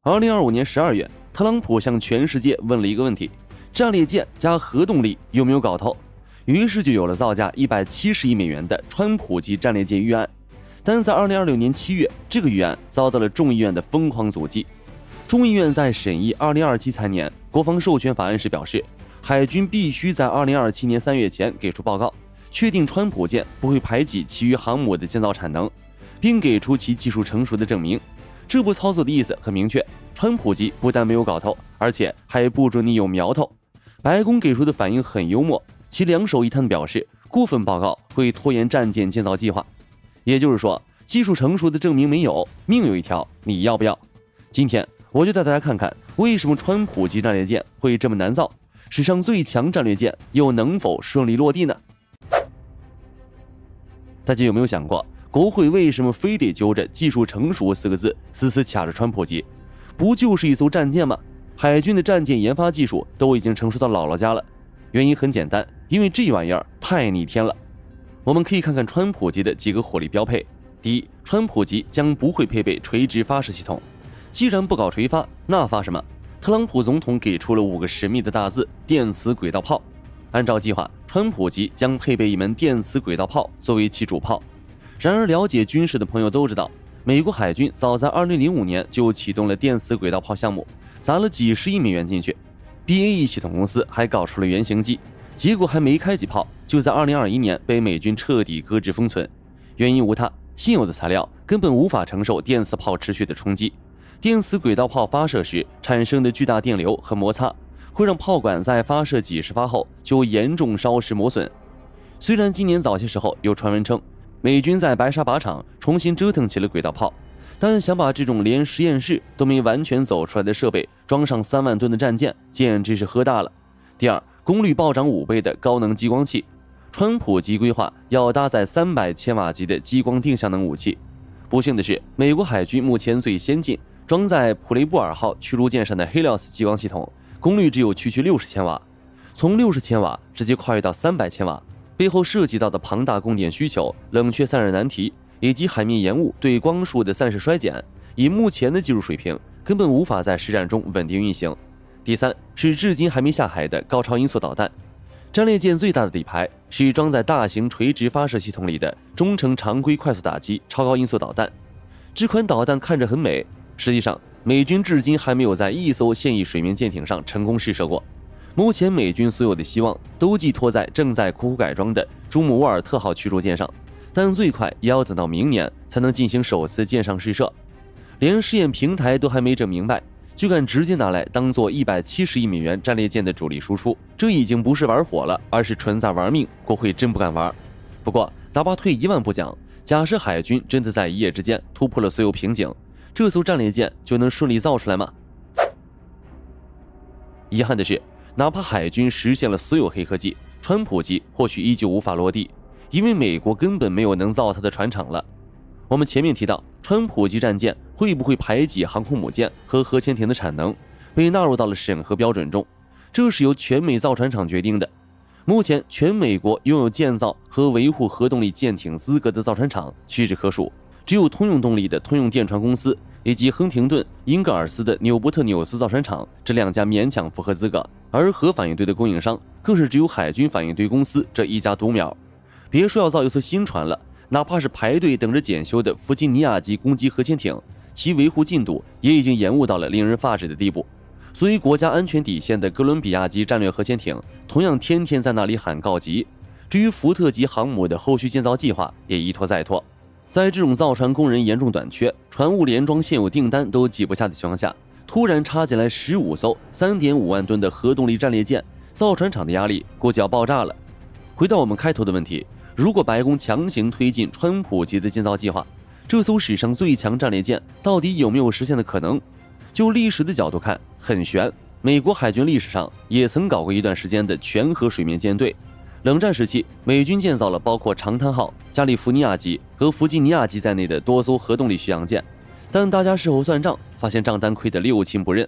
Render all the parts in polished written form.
2025年12月，特朗普向全世界問了一個問題：戰列艦加核動力有沒有搞頭？於是就有了造價170億美元的川普級戰列艦預案。但在2026年7月，這個預案遭到了眾議院的瘋狂阻擊。眾議院在審議2027財年國防授權法案時表示，海軍必須在2027年3月前給出報告，確定川普艦不會排擠其餘航母的建造產能，並給出其技術成熟的證明。這步操作的意思很明確，川普級不但沒有搞頭，而且還不准你有苗頭。白宮給出的反應很幽默，其兩手一攤表示，過分報告會拖延戰艦建造計劃。也就是說，技術成熟的證明沒有，命有一條，你要不要？今天我就帶大家看看，為什麼川普級戰列艦會這麼難造，史上最強戰列艦又能否順利落地呢？大家有沒有想過，國會為什麼非得揪着技術成熟4個字死死卡着川普級？不就是一艘戰艦嗎？海軍的戰艦研發技術都已經成熟到姥姥家了。原因很簡單，因為這玩意兒太逆天了。我們可以看看川普級的幾個火力標配。第一，川普級將不會配備垂直發射系統。既然不搞垂發，那發什麼？特朗普總統給出了5個神秘的大字：電磁軌道炮。按照計劃，川普級將配備一門電磁軌道炮作為其主炮。然而，了解軍事的朋友都知道，美國海軍早在2005年就啟動了電磁軌道炮項目，砸了幾十億美元進去。BAE 系統公司還搞出了原型機，結果還沒開幾炮，就在2021年被美軍徹底擱置封存。原因無他，現有的材料根本無法承受電磁炮持續的衝擊。電磁軌道炮發射時產生的巨大電流和摩擦，會讓炮管在發射幾十發後就嚴重燒蝕磨損。雖然今年早些時候有傳聞稱，美軍在白沙靶場重新折騰起了軌道炮，但想把這種連實驗室都沒完全走出來的設備裝上3萬噸的戰艦，簡直是喝大了。第二，功率暴漲5倍的高能激光器，川普級規劃要搭載300千瓦級的激光定向能武器。不幸的是，美國海軍目前最先進裝在普雷布尔號驅逐艦上的 Helios 激光系統，功率只有区60千瓦，從60千瓦直接跨越到300千瓦。背後涉及到的龐大供電需求、冷卻散热難題以及海面延誤對光束的散射衰減，以目前的技術水平，根本無法在實戰中穩定運行。第三是至今還沒下海的高超音速導彈。戰列艦最大的底牌是裝在大型垂直發射系統裡的中程常規快速打擊超高音速導彈。這款導彈看着很美，實際上美軍至今還沒有在一艘現役水面艦艇上成功試射過。目前美軍所有的希望都寄托在正在苦苦改裝的朱姆沃爾特號驅逐艦上，但最快也要等到明年才能進行首次艦上試射。連試驗平台都還沒整明白，就敢直接拿來當做170億美元戰列艦的主力輸出，這已經不是玩火了，而是纯在玩命。國會真不敢玩。不過哪怕退1萬步講，假設海軍真的在一夜之間突破了所有瓶頸，這艘戰列艦就能順利造出來嗎？遺憾的是，哪怕海軍實現了所有黑科技，川普級或許依舊無法落地，因為美國根本沒有能造它的船廠了。我們前面提到，川普級戰艦會不會排擠航空母艦和核潛艇的產能，被納入到了審核標準中，這是由全美造船廠決定的。目前，全美國擁有建造和維護核動力艦艇資格的造船廠屈指可數，只有通用動力的通用電船公司以及亨廷頓、英格尔斯的纽伯特紐斯造船厂這2家勉強符合資格，而核反应堆的供應商更是只有海軍反应堆公司這一家獨苗。別說要造一艘新船了，哪怕是排隊等着檢修的弗吉尼亞級攻擊核潛艇，其維護進度也已經延誤到了令人發指的地步。所以國家安全底線的哥倫比亞級戰略核潛艇同樣天天在那裡喊告急。至於福特级航母的後續建造計劃也一拖再拖。在這種造船工人嚴重短缺、船塢連裝現有訂單都擠不下的情況下，突然插進來15艘 3.5 萬噸的核動力戰列艦，造船廠的壓力估計要爆炸了。回到我們開頭的問題，如果白宮強行推進川普級的建造計劃，這艘史上最強戰列艦到底有沒有實現的可能？就歷史的角度看，很悬。美國海軍歷史上也曾搞過一段時間的全核水面舰队。冷戰時期，美軍建造了包括长滩号、加利福尼亞级和弗吉尼亞级在內的多艘核动力巡洋艦，但大家事後算账，發現账單亏得六親不認。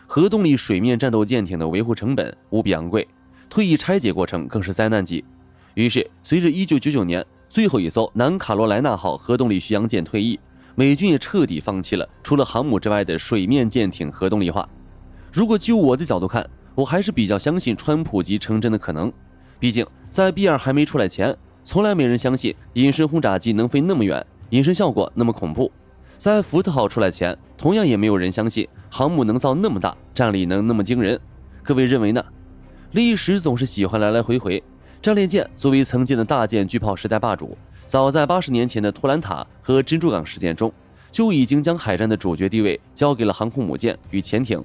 核動力水面戰鬥艦艇的維護成本無比昂貴，退役拆解過程更是災難級。於是，隨着1999年最後一艘南卡罗來納號核動力巡洋艦退役，美軍也徹底放棄了除了航母之外的水面艦艇核動力化。如果就我的角度看，我還是比較相信川普級成真的可能。畢竟在 B2還沒出來前，從来沒人相信隐身轟炸機能飛那麼遠，隐身效果那麼恐怖。在福特號出來前，同樣也沒有人相信航母能造那麼大，戰力能那麼驚人。各位認為呢？歷史總是喜歡來来回回，戰列艦作為曾经的大艦巨炮时代霸主，早在80年前的托蘭塔和珍珠港事件中，就已经将海戰的主角地位交給了航空母艦與潛艇。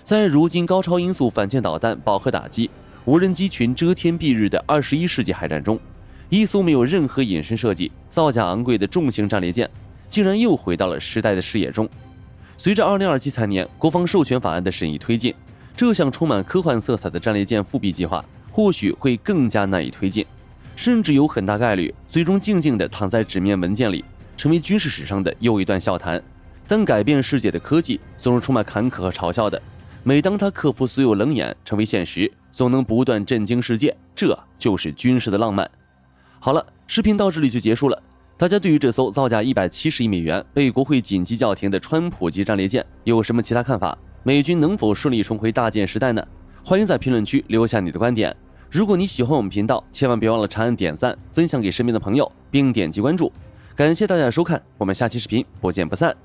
在如今高超音速反艦導彈饱和打擊、無人機群遮天蔽日的21世紀海戰中，一艘沒有任何隱身設計、造價昂貴的重型戰列艦，竟然又回到了时代的視野中。隨着2027財年國防授權法案的審議推進，這項充滿科幻色彩的戰列艦復辟計劃或許會更加難以推進，甚至有很大概率最終靜靜地躺在紙面文件裡，成為軍事史上的又一段笑談。但改變世界的科技總是充滿坎坷和嘲笑的，每當它克服所有冷眼成為現實，总能不斷震驚世界，這就是軍事的浪漫。好了，視頻到這裡就結束了。大家對於這艘造價170億美元被國會緊急叫停的川普級戰列艦有什麼其他看法？美軍能否順利重回大艦時代呢？歡迎在評論區留下你的觀點。如果你喜歡我們頻道，千萬別忘了長按點讚、分享給身邊的朋友，並點擊關注。感謝大家的收看，我們下期視頻不見不散。